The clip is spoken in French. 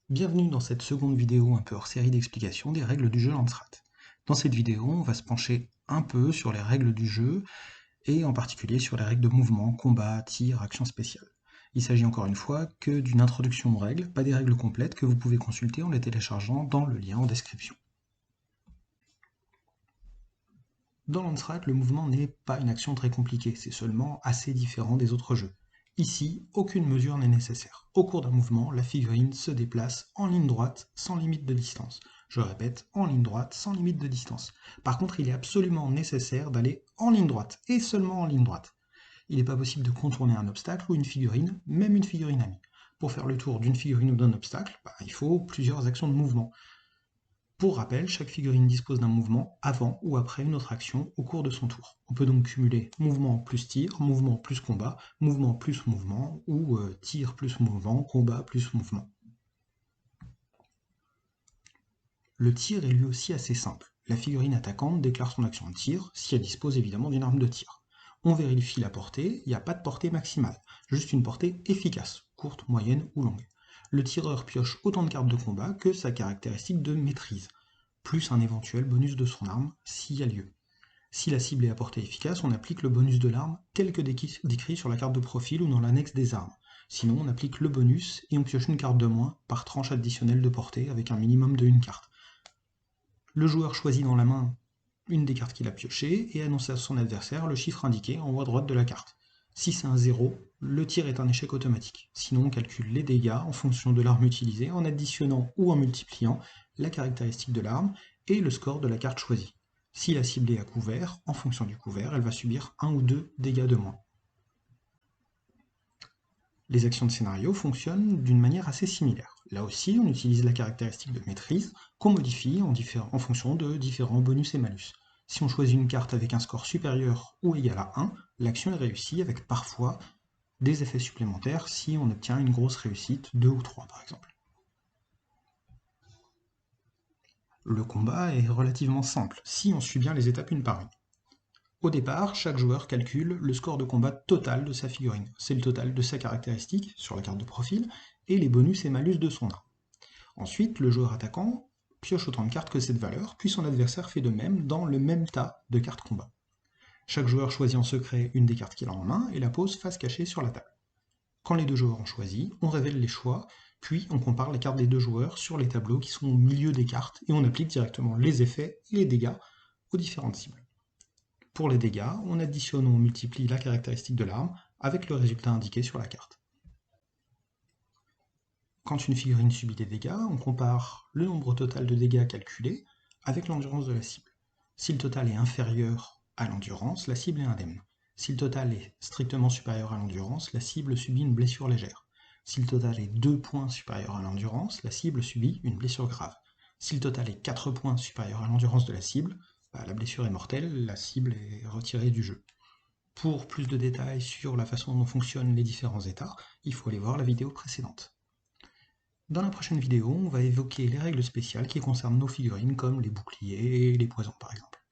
Bienvenue dans cette seconde vidéo un peu hors série d'explications des règles du jeu Landsrat. Dans cette vidéo, on va se pencher un peu sur les règles du jeu, et en particulier sur les règles de mouvement, combat, tir, action spéciale. Il s'agit encore une fois que d'une introduction aux règles, pas des règles complètes que vous pouvez consulter en les téléchargeant dans le lien en description. Dans Landsrat, le mouvement n'est pas une action très compliquée, c'est seulement assez différent des autres jeux. Ici, aucune mesure n'est nécessaire. Au cours d'un mouvement, la figurine se déplace en ligne droite sans limite de distance. Je répète, en ligne droite sans limite de distance. Par contre, il est absolument nécessaire d'aller en ligne droite, et seulement en ligne droite. Il n'est pas possible de contourner un obstacle ou une figurine, même une figurine amie. Pour faire le tour d'une figurine ou d'un obstacle, il faut plusieurs actions de mouvement. Pour rappel, chaque figurine dispose d'un mouvement avant ou après une autre action au cours de son tour. On peut donc cumuler mouvement plus tir, mouvement plus combat, mouvement plus mouvement, ou tir plus mouvement, combat plus mouvement. Le tir est lui aussi assez simple. La figurine attaquante déclare son action de tir, si elle dispose évidemment d'une arme de tir. On vérifie la portée, il n'y a pas de portée maximale, juste une portée efficace, courte, moyenne ou longue. Le tireur pioche autant de cartes de combat que sa caractéristique de maîtrise, plus un éventuel bonus de son arme, s'il y a lieu. Si la cible est à portée efficace, on applique le bonus de l'arme tel que décrit sur la carte de profil ou dans l'annexe des armes. Sinon, on applique le bonus et on pioche une carte de moins par tranche additionnelle de portée avec un minimum de une carte. Le joueur choisit dans la main une des cartes qu'il a piochées et annonce à son adversaire le chiffre indiqué en haut à droite de la carte. Si c'est un 0, le tir est un échec automatique. Sinon, on calcule les dégâts en fonction de l'arme utilisée en additionnant ou en multipliant la caractéristique de l'arme et le score de la carte choisie. Si la cible est à couvert, en fonction du couvert, elle va subir 1 ou 2 dégâts de moins. Les actions de scénario fonctionnent d'une manière assez similaire. Là aussi, on utilise la caractéristique de maîtrise qu'on modifie en fonction de différents bonus et malus. Si on choisit une carte avec un score supérieur ou égal à 1, l'action est réussie avec parfois des effets supplémentaires si on obtient une grosse réussite, 2 ou 3 par exemple. Le combat est relativement simple, si on suit bien les étapes une par une. Au départ, chaque joueur calcule le score de combat total de sa figurine. C'est le total de sa caractéristique, sur la carte de profil, et les bonus et malus de son arme. Ensuite, le joueur attaquant pioche autant de cartes que cette valeur, puis son adversaire fait de même dans le même tas de cartes combat. Chaque joueur choisit en secret une des cartes qu'il a en main et la pose face cachée sur la table. Quand les deux joueurs ont choisi, on révèle les choix, puis on compare les cartes des deux joueurs sur les tableaux qui sont au milieu des cartes et on applique directement les effets et les dégâts aux différentes cibles. Pour les dégâts, on additionne ou on multiplie la caractéristique de l'arme avec le résultat indiqué sur la carte. Quand une figurine subit des dégâts, on compare le nombre total de dégâts calculés avec l'endurance de la cible. Si le total est inférieur à l'endurance, la cible est indemne. Si le total est strictement supérieur à l'endurance, la cible subit une blessure légère. Si le total est 2 points supérieur à l'endurance, la cible subit une blessure grave. Si le total est 4 points supérieur à l'endurance de la cible, la blessure est mortelle, la cible est retirée du jeu. Pour plus de détails sur la façon dont fonctionnent les différents états, il faut aller voir la vidéo précédente. Dans la prochaine vidéo, on va évoquer les règles spéciales qui concernent nos figurines comme les boucliers et les poisons par exemple.